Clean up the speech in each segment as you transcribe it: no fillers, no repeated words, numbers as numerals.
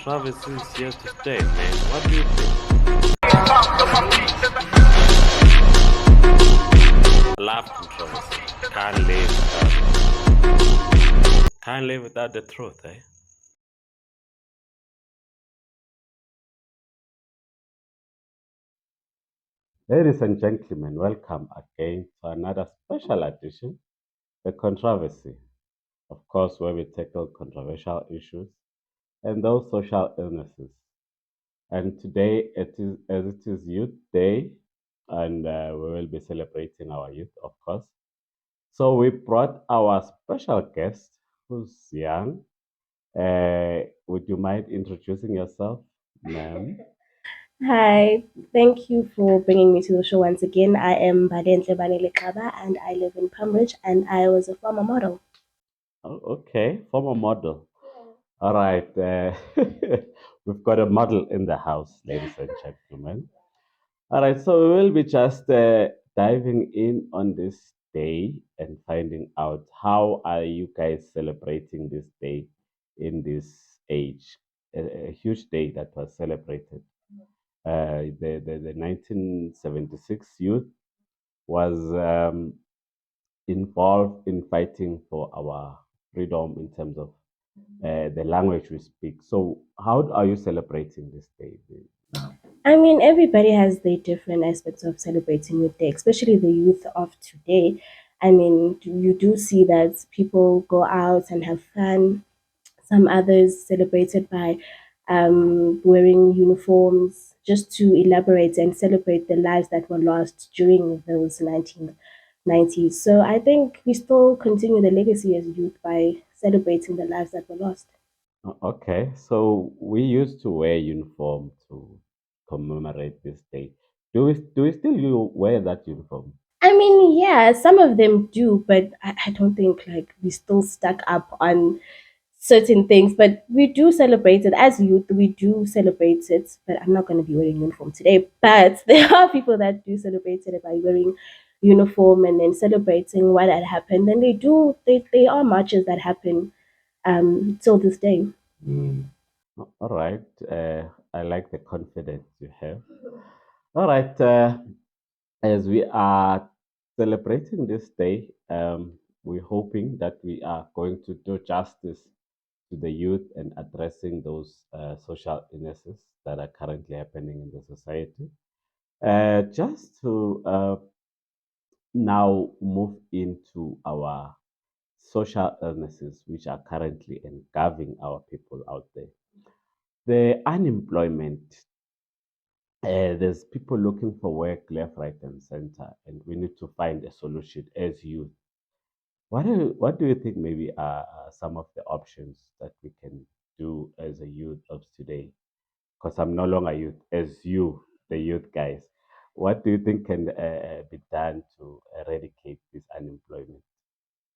controversy is here to stay, man. What do you think? I love controversy. Can't live without the truth, eh? Ladies and gentlemen, welcome again to another special edition, The Controversy. Of course, where we tackle controversial issues and those social illnesses. And today, as it is Youth Day, and we will be celebrating our youth, of course. So we brought our special guest, who's young. Would you mind introducing yourself, ma'am? Hi, thank you for bringing me to the show once again. I am Badentle Banele Kaba and I live in Pembridge and I was a former model. Oh, okay, former model. All right, we've got a model in the house, ladies and gentlemen. All right, so we will be just diving in on this day and finding out how are you guys celebrating this day in this age. A huge day that was celebrated. The 1976 youth was involved in fighting for our freedom in terms of the language we speak. So, how are you celebrating this day now? I mean, everybody has their different aspects of celebrating with day, especially the youth of today. I mean, you do see that people go out and have fun. Some others celebrate it by wearing uniforms just to elaborate and celebrate the lives that were lost during those 1990s. So I think we still continue the legacy as youth by celebrating the lives that were lost. Okay, so we used to wear uniform to commemorate this day. Do we still you wear that uniform? I mean, yeah, some of them do, but I don't think like we still stuck up on certain things. But we do celebrate it as youth. We do celebrate it. But I'm not going to be wearing uniform today. But there are people that do celebrate it by wearing uniform and then celebrating what had happened. And they do. They are marches that happen till this day. All right, I like the confidence you have. All right, as we are celebrating this day, we're hoping that we are going to do justice to the youth and addressing those social illnesses that are currently happening in the society. Just to now move into our social illnesses, which are currently engulfing our people out there. The unemployment, there's people looking for work left, right, and center, and we need to find a solution as youth. What do you think maybe are some of the options that we can do as a youth of today? Because I'm no longer youth, as you, the youth guys. What do you think can be done to eradicate this unemployment?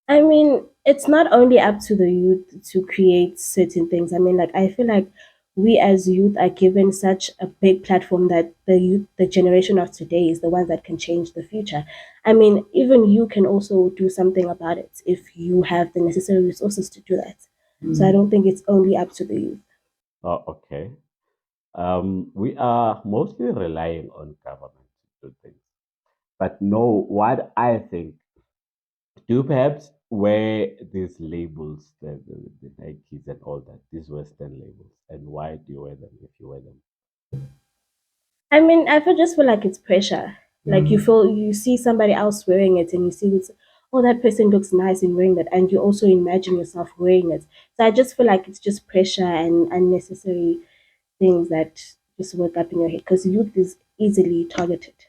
I mean, it's not only up to the youth to create certain things. I mean, like I feel like we as youth are given such a big platform that the youth, the generation of today, is the ones that can change the future. I mean, even you can also do something about it if you have the necessary resources to do that. So I don't think it's only up to the youth. Oh, okay. We are mostly relying on government to do things. But no, what I think, do you perhaps wear these labels, the Nikes and all that, these Western labels, and why do you wear them if you wear them? I mean, just feel like it's pressure. Like you see somebody else wearing it, and you see this, oh, that person looks nice in wearing that, and you also imagine yourself wearing it. So I just feel like it's just pressure and unnecessary things that just work up in your head because youth is easily targeted.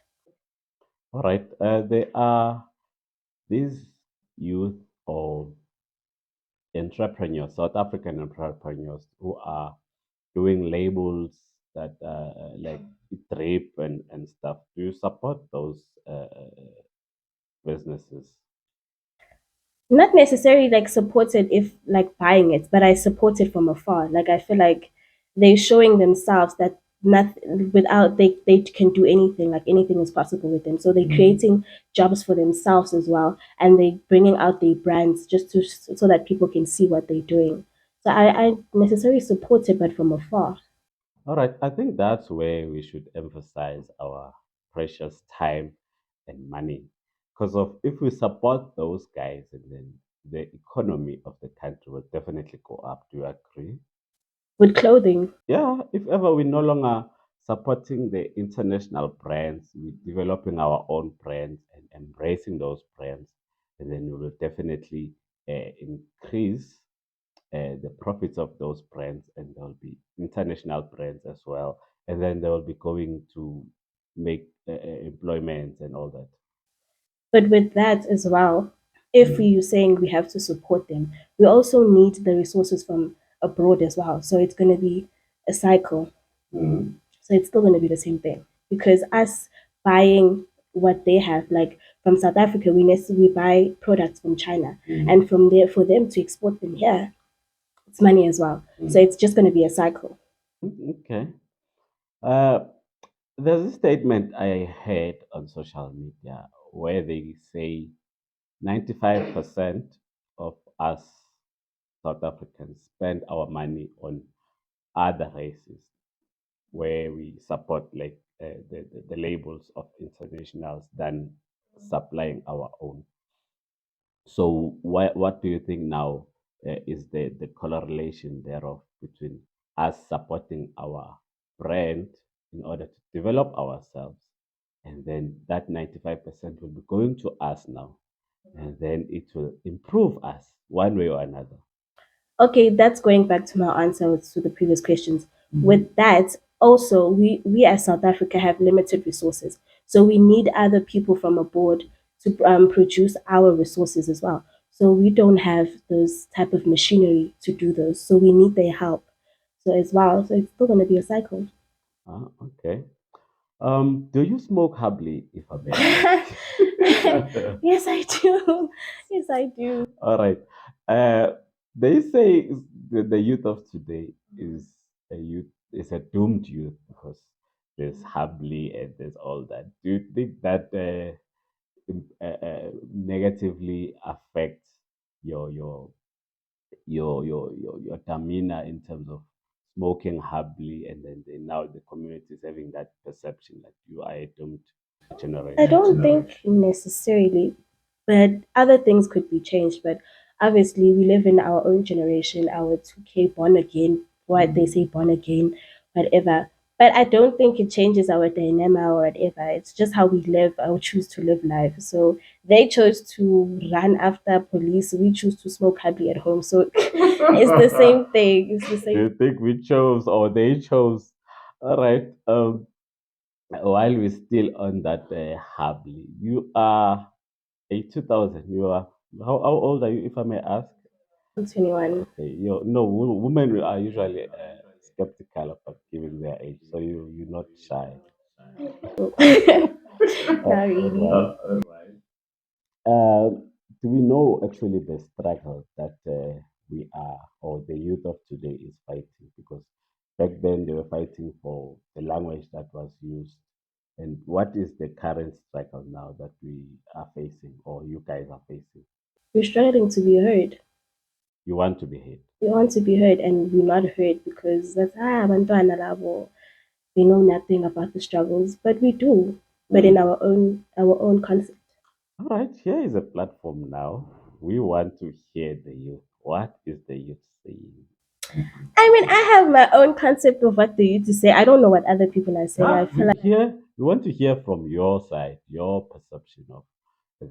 All right, there are these youth of entrepreneurs, South African entrepreneurs, who are doing labels that like drip and stuff. Do you support those businesses? Not necessarily like supported if like buying it, but I support it from afar. Like I feel like they're showing themselves that nothing without they can do anything. Like anything is possible with them. So they're creating jobs for themselves as well, and they bringing out their brands just to so that people can see what they're doing. So I necessarily support it, but from afar. All right, I think that's where we should emphasize our precious time and money. Because of if we support those guys, and then the economy of the country will definitely go up. Do you agree? With clothing. Yeah, if ever we're no longer supporting the international brands, we're developing our own brands and embracing those brands, and then we will definitely increase the profits of those brands, and there'll be international brands as well, and then they will be going to make employment and all that. But with that as well, if you're saying we have to support them, we also need the resources from abroad as well. So it's going to be a cycle. So it's still going to be the same thing because us buying what they have, like from South Africa, we buy products from China, and from there for them to export them here, it's money as well. So it's just going to be a cycle. Okay. Uh, there's a statement I heard on social media where they say 95% of us South Africans spend our money on other races, where we support like the labels of internationals than supplying our own. So, what do you think now is the correlation thereof between us supporting our brand in order to develop ourselves, and then that 95% will be going to us now, and then it will improve us one way or another. Okay, that's going back to my answer to the previous questions. With that, also we as South Africa have limited resources, so we need other people from abroad to produce our resources as well. So we don't have those type of machinery to do those, so we need their help. So as well, so it's still going to be a cycle. Okay. Do you smoke humbly, if I may ask? Yes, I do. Yes, I do. All right. Uh, they say the youth of today is a doomed youth because there's humbly and there's all that. Do you think that negatively affects your your your demeanor in terms of smoking humbly, and then now the community is having that perception that you are a doomed I generation? don't think necessarily, but other things could be changed. But obviously, we live in our own generation, our 2K born again, what they say born again, whatever. But I don't think it changes our dynamic or whatever. It's just how we live, or choose to live life. So they chose to run after police. We choose to smoke happily at home. So it's the same thing. It's the Do same. you think we chose or they chose? All right. While we're still on that humbly, you are a 2000. You are how old are you, if I may ask? 21. Okay, you no women are usually skeptical about giving their age, so you're not shy. Not really. All right. Uh, do we know actually the struggle that we are or the youth of today is fighting? Because back then they were fighting for the language that was used. And what is the current struggle now that we are facing or you guys are facing? We're struggling to be heard. You want to be heard. We want to be heard and we're not heard because that's bantwana labo. We know nothing about the struggles, but we do. But in our own concept. All right, here is a platform now. We want to hear the youth. What is the youth saying? I mean, I have my own concept of what they used to say. I don't know what other people are saying. I feel like We want to hear from your side, your perception of the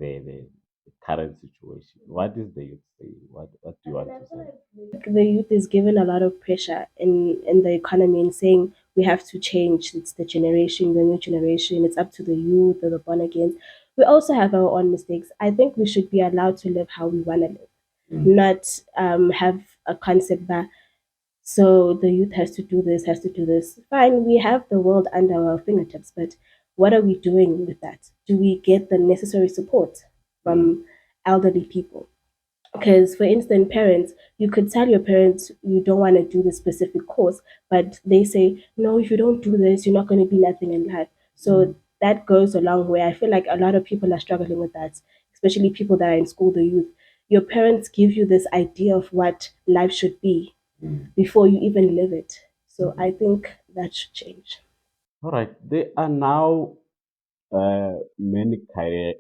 current situation. What is the youth saying? What do you want to say? the youth is given a lot of pressure in the economy and saying we have to change. It's the generation, the new generation. It's up to the youth or the born again. We also have our own mistakes. I think we should be allowed to live how we want to live, not have a concept that so the youth has to do this, has to do this. Fine, we have the world under our fingertips, but what are we doing with that? Do we get the necessary support from elderly people? Because, for instance, parents, you could tell your parents you don't want to do this specific course, but they say, no, if you don't do this, you're not going to be nothing in life. So that goes a long way. I feel like a lot of people are struggling with that, especially people that are in school, the youth. Your parents give you this idea of what life should be, before you even live it. So I think that should change. All right. There are now many careers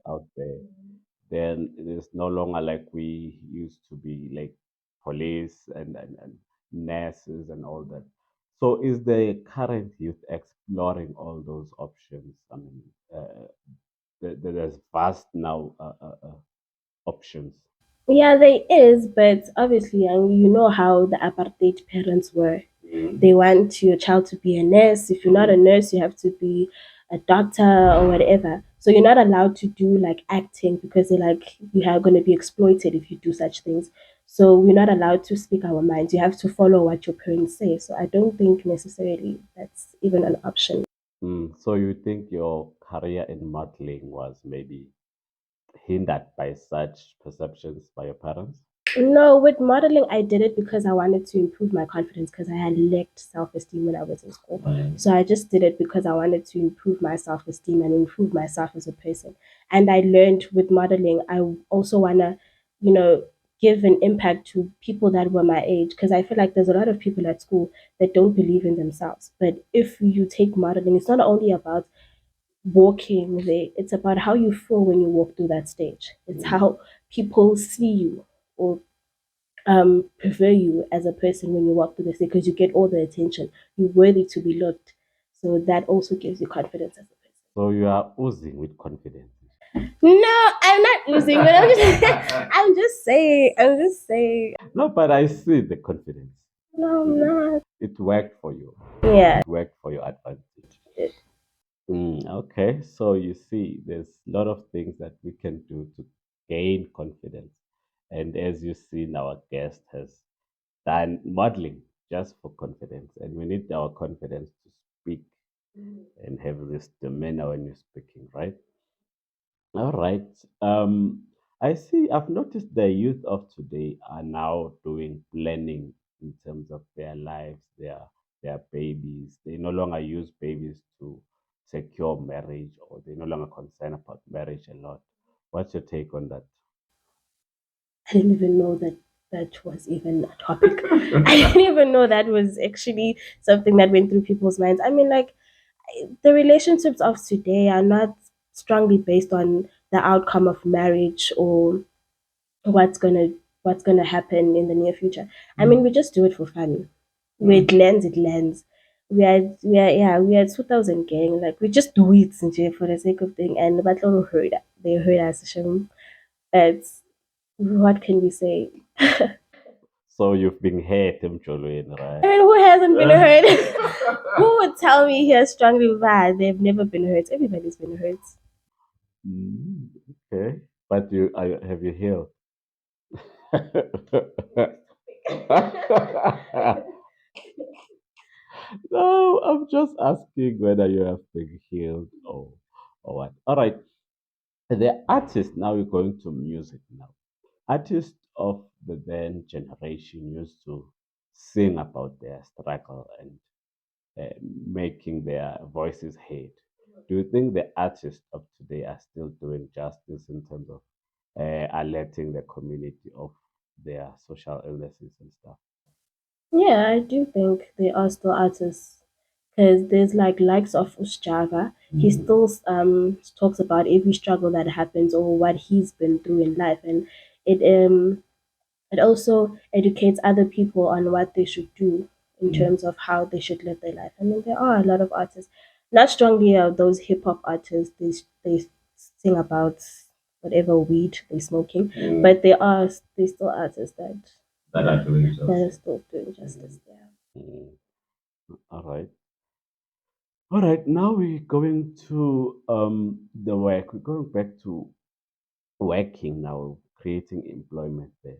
out there. Then it is no longer like we used to be, like police and nurses and all that. So is the current youth exploring all those options? I mean, there's vast now options. Yeah, there is, but obviously, and you know how the apartheid parents were. They want your child to be a nurse. If you're not a nurse, you have to be a doctor or whatever. So you're not allowed to do like acting because they're like you are going to be exploited if you do such things. So we're not allowed to speak our minds. You have to follow what your parents say. So I don't think necessarily that's even an option. So you think your career in modeling was maybe hindered by such perceptions by your parents? No, with modeling, I did it because I wanted to improve my confidence because I had lacked self esteem when I was in school. So I just did it because I wanted to improve my self esteem and improve myself as a person. And I learned with modeling, I also want to, you know, give an impact to people that were my age because I feel like there's a lot of people at school that don't believe in themselves. But if you take modeling, it's not only about walking there, it's about how you feel when you walk through that stage. It's how people see you or prefer you as a person when you walk through the city because you get all the attention. You're worthy to be looked. So that also gives you confidence as a person. So you are oozing with confidence. No, I'm not losing, but I'm just I'm just saying. I'm just saying. No, but I see the confidence. No, I'm not. It worked for you. Yeah. It worked for your advantage. Okay, so you see, there's a lot of things that we can do to gain confidence. And as you see, our guest has done modeling just for confidence. And we need our confidence to speak and have this demeanor when you're speaking, right? All right. I see, I've noticed the youth of today are now doing planning in terms of their lives, their babies. They no longer use babies to secure marriage, or they no longer concern about marriage a lot. What's your take on that? I didn't even know that that was even a topic. I didn't even know that was actually something that went through people's minds. I mean, like the relationships of today are not strongly based on the outcome of marriage or what's gonna happen in the near future. I mean, we just do it for fun. Where it lands, it lands. We are 2000 gang. Like we just do it nje for the sake of thing, and but they heard us. But what can we say? So you've been hurt, Mjolweni, I right? mean, who hasn't been hurt? Who would tell me he has strongly bad? They've never been hurt. Everybody's been hurt. Okay. But have you healed? No, I'm just asking whether you have been healed or what. All right. The artist, now we're going to music now. Artists of the then generation used to sing about their struggle and making their voices heard. Do you think the artists of today are still doing justice in terms of alerting the community of their social illnesses and stuff? Yeah, I do think they are still artists because there's like likes of Usjava. He still talks about every struggle that happens or what he's been through in life, and it it also educates other people on what they should do in terms of how they should live their life. I mean, there are a lot of artists, not strongly those hip hop artists. They sing about whatever weed they're smoking, but they still artists that are still doing justice there. Mm, all right. All right. Now we're going to the work. We're going back to working now, creating employment there.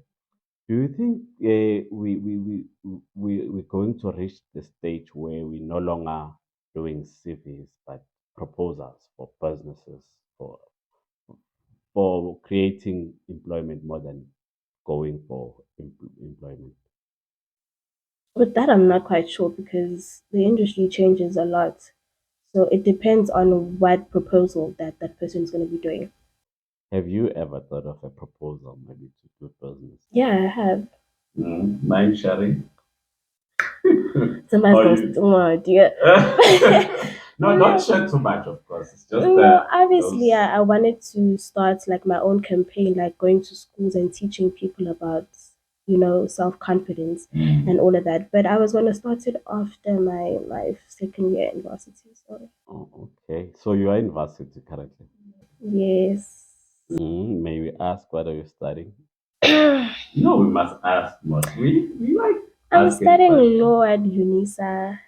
Do you think we're going to reach the stage where we're no longer doing CVs but proposals for businesses for for creating employment more than going for employment? With that, I'm not quite sure because the industry changes a lot. So it depends on what proposal that person is going to be doing. Have you ever thought of a proposal maybe to do business? Yeah, I have. Mind sharing? Somebody's Or gonna you? steal my idea. No, don't No, share too much, of course. It's just no, obviously, those. I wanted to start like my own campaign, like going to schools and teaching people about, self confidence and Mm. all of that. But I was gonna start it after my second year in varsity. So Oh, okay. So you are in varsity currently. yes. May we ask what are you studying? No, we must ask most. We like I'm asking studying questions. law at UNISA.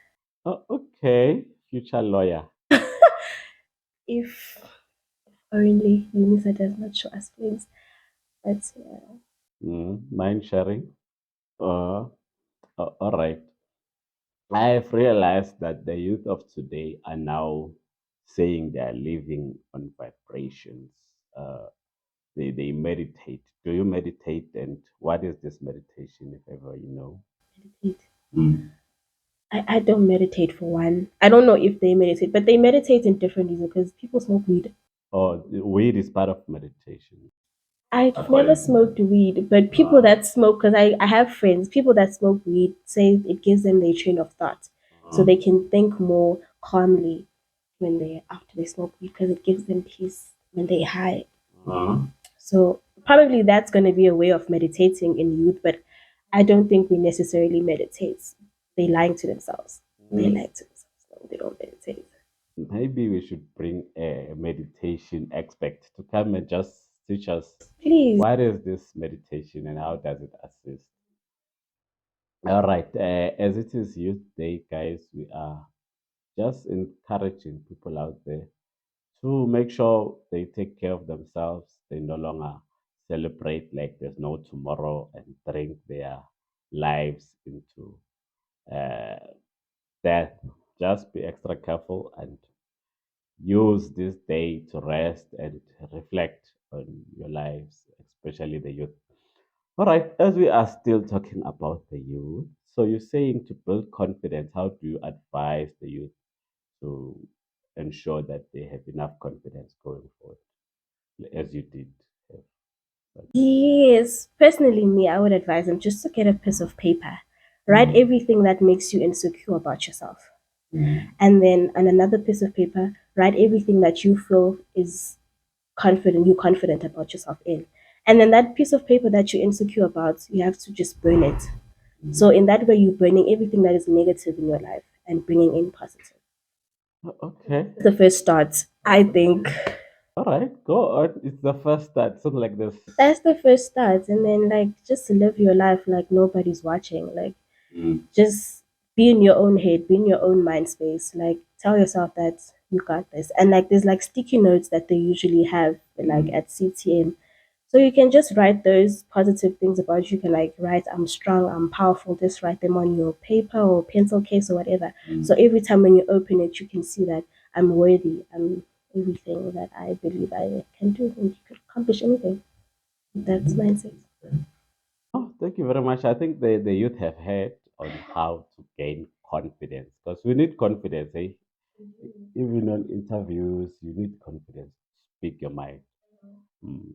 Oh, okay. Future lawyer. If only UNISA does not show us please. But yeah. Mind sharing. Uh, all right. I've realized that the youth of today are now saying they are living on vibrations. Uh, they meditate. Do you meditate? And what is this meditation, if ever you know? Meditate. Mm. I don't meditate for one. I don't know if they meditate, but they meditate in different reasons because people smoke weed. Oh, weed is part of meditation, I've never according to them. smoked weed, but people that smoke, because I have friends, people that smoke weed say it gives them their train of thought. So Uh, they can think more calmly when they after they smoke weed because it gives them peace when they're high. uh, So probably that's going to be a way of meditating in youth, but I don't think we necessarily meditate. They lying to themselves. They mm. lie to themselves. No, they don't meditate. Maybe we should bring a meditation expert to come and just teach us Please. what is this meditation and how does it assist. All right, as it is Youth Day, guys, we are just encouraging people out there to make sure they take care of themselves. They no longer celebrate like there's no tomorrow and drink their lives into uh, death. Just be extra careful and use this day to rest and reflect on your lives, especially the youth. All right, as we are still talking about the youth, so you're saying to build confidence, how do you advise the youth to ensure that they have enough confidence going forward, as you did? Have. Yes, personally, me, I would advise them just to get a piece of paper, write Mm. everything that makes you insecure about yourself, Mm. and then on another piece of paper, write everything that you feel is you're confident about yourself in. And then that piece of paper that you're insecure about, you have to just burn it. So in that way, you're burning everything that is negative in your life and bringing in positive. Okay. The first start, I think. All right. Go on. It's the first start. Something like this. That's the first start. And then, like, just live your life like nobody's watching. Like, Mm. just be in your own head, be in your own mind space. Like, tell yourself that you got this. And, like, there's like sticky notes that they usually have, like, Mm. at CTM. So you can just write those positive things about you. You can like write, I'm strong, I'm powerful. Just write them on your paper or pencil case or whatever. Mm. So every time when you open it, you can see that I'm worthy. I'm everything that I believe I can do, and you could accomplish anything. That's mindset. Oh, thank you very much. I think the youth have heard on how to gain confidence because we need confidence. Eh? Even on interviews, you need confidence. Speak your mind. Mm.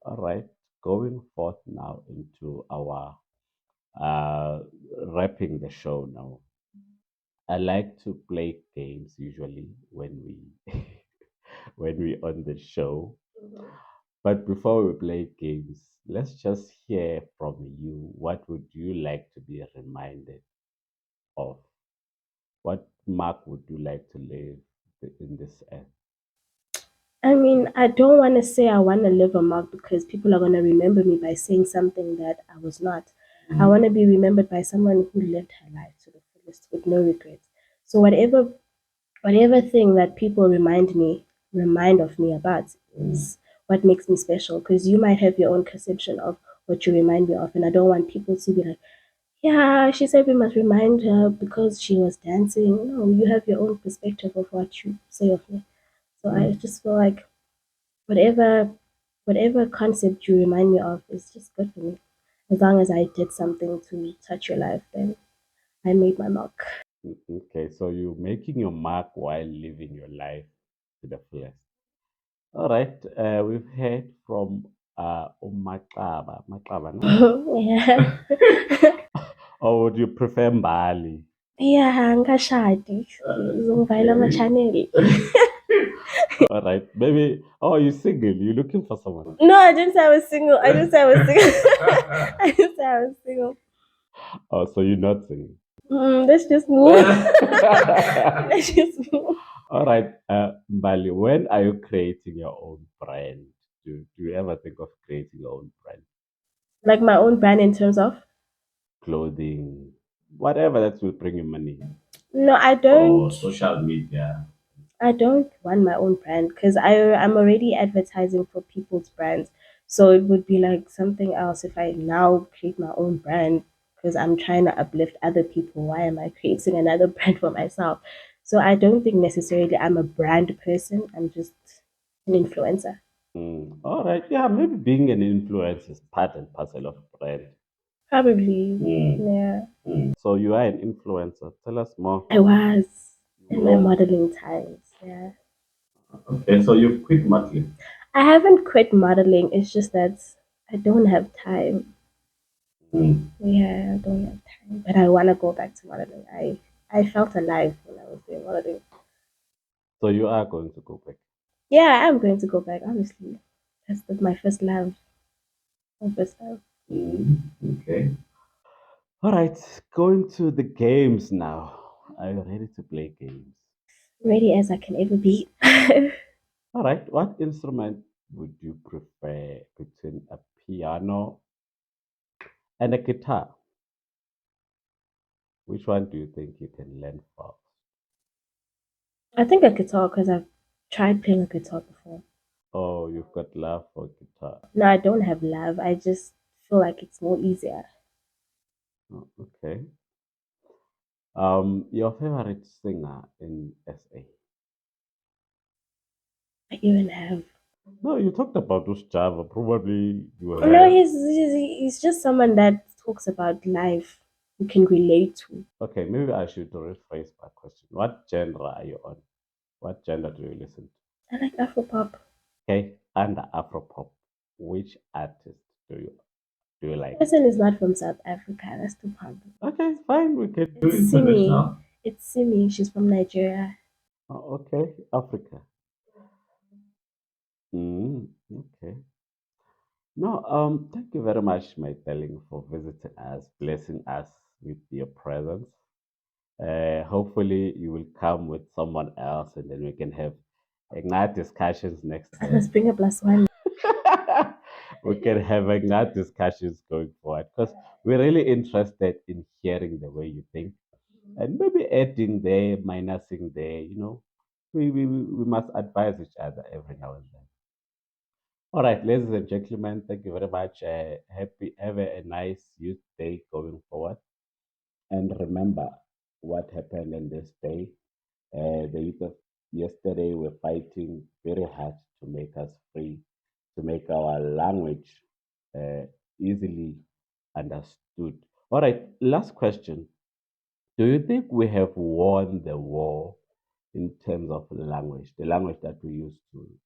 All right. Going forth now into our uh, wrapping the show now. I like to play games usually when we when we on the show. But before we play games, let's just hear from you. What would you like to be reminded of? What mark would you like to leave in this earth? I mean, I don't want to say I want to leave a mark because people are going to remember me by saying something that I was not. I want to be remembered by someone who lived her life to the fullest with no regrets. So whatever thing that people remind of me about is what makes me special because you might have your own conception of what you remind me of, and I don't want people to be like, yeah, she said we must remind her because she was dancing. No, you have your own perspective of what you say of me. So I just feel like whatever whatever concept you remind me of is just good for me. As long as I did something to touch your life, then I made my mark. Okay, so you're making your mark while living your life to the fullest. All right, we've heard from Maqaba, no? Yeah. Or would you prefer Mbali? Yeah, angikashadi. Ngizongivayela Okay. ama-channel. All right. Maybe, oh, you're single. You're looking for someone. No, I didn't say I was single. I didn't say I was single. I didn't say I was single. Oh, so you're not single. Let's just move. Let's just move. All right. Mbali, when are you creating your own brand? Do you ever think of creating your own brand? Like my own brand in terms of. Clothing, whatever that will bring you money. No, I don't. Or social media. I don't run my own brand because I'm already advertising for people's brands. So it would be like something else if I now create my own brand because I'm trying to uplift other people. Why am I creating another brand for myself? So I don't think necessarily I'm a brand person. I'm just an influencer. All right. Yeah, maybe being an influencer is part and parcel of brand. Probably. Mm. Yeah. So you are an influencer. Tell us more. I was in my Well, modeling times. Yeah. okay, so you've quit modeling. I haven't quit modeling. It's just that I don't have time. Mm. Yeah, I don't have time, but I want to go back to modeling. I felt alive when I was doing modeling. So you are going to go back. Yeah, I'm going to go back. Honestly, that's my first love. My first love. Okay. All right, going to the games now. Are you ready to play games? Ready as I can ever be. All right, what instrument would you prefer between a piano and a guitar? Which one do you think you can learn first? I think a guitar because I've tried playing a guitar before. Oh, you've got love for guitar. No, I don't have love. I just feel like it's more easier. Oh, okay. Your favorite singer in SA? I even have. No, you talked about this Java. Probably you will No, have. he's just someone that talks about life you can relate to. Okay, maybe I should rephrase my question. What genre are you on? What genre do you listen to? I like Afropop. Okay, under Afropop, which artist do you like? Person is not from South Africa. That's the problem. Okay, fine. We can do It's Simi. international. It's Simi. She's from Nigeria. Oh, okay, Africa. Okay. No, thank you very much, my darling, for visiting us, blessing us with your presence. Hopefully, you will come with someone else, and then we can have ignite discussions next I time. must bring a plus one. We can have ignite discussions going forward because we're really interested in hearing the way you think and maybe adding there, minusing there. We must advise each other every now and then. All right, ladies and gentlemen, thank you very much. Have a nice youth day going forward. And remember what happened in this day. The youth of yesterday were fighting very hard to make us free, to make our language uh, easily understood. All right, last question. Do you think we have won the war in terms of language, the language that we use to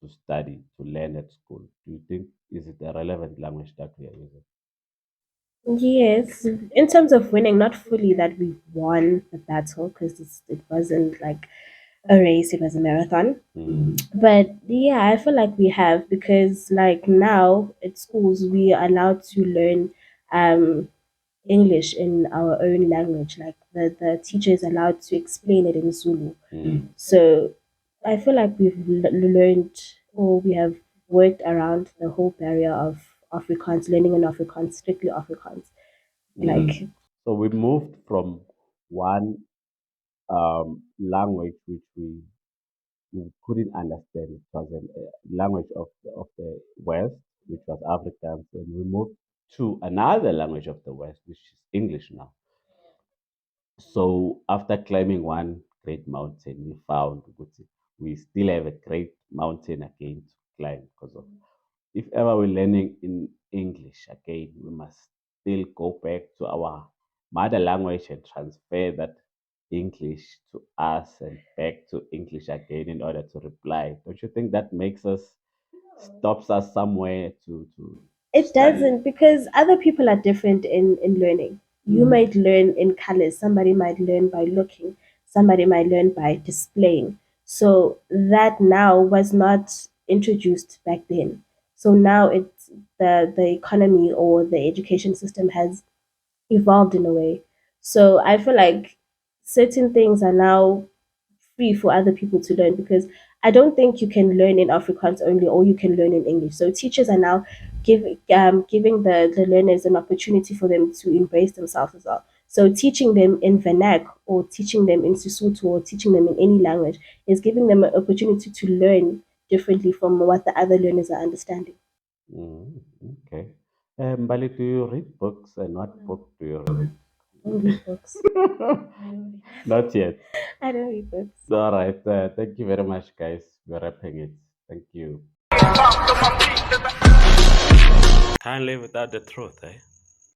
study, to learn at school? Do you think is it a relevant language that we are using? Yes, in terms of winning, not fully that we won the battle because it wasn't like a race; it was a marathon. Mm. But yeah, I feel like we have because like now at schools we are allowed to learn um English in our own language. Like the teacher is allowed to explain it in Zulu. Mm. So I feel like we've learned or we have worked around the whole barrier of Afrikaans, learning in Afrikaans, strictly Afrikaans. Like, So we moved from one language which we couldn't understand. It was a language of the West, which was Afrikaans, and we moved to another language of the West, which is English now. So after climbing one great mountain, we found we still have a great mountain again to climb because of if ever we're learning in English again, we must still go back to our mother language and transfer that English to us and back to English again in order to reply. Don't you think that makes us stops us somewhere to It study. doesn't, because other people are different in learning. You might learn in colors, somebody might learn by looking, somebody might learn by displaying. So that now was not introduced back then. So now it's the economy or the education system has evolved in a way. So I feel like certain things are now free for other people to learn, because I don't think you can learn in Afrikaans only, or you can learn in English. So teachers are now giving the learners an opportunity for them to embrace themselves as well. So teaching them in Vernac, or teaching them in Sesotho, or teaching them in any language is giving them an opportunity to learn differently from what the other learners are understanding. Mm, okay. Bali, do you read books, and what book do you read? I don't read books. Not yet. I don't read books. All right. Thank you very much, guys. We're wrapping it. Thank you. Can't live without the truth, eh?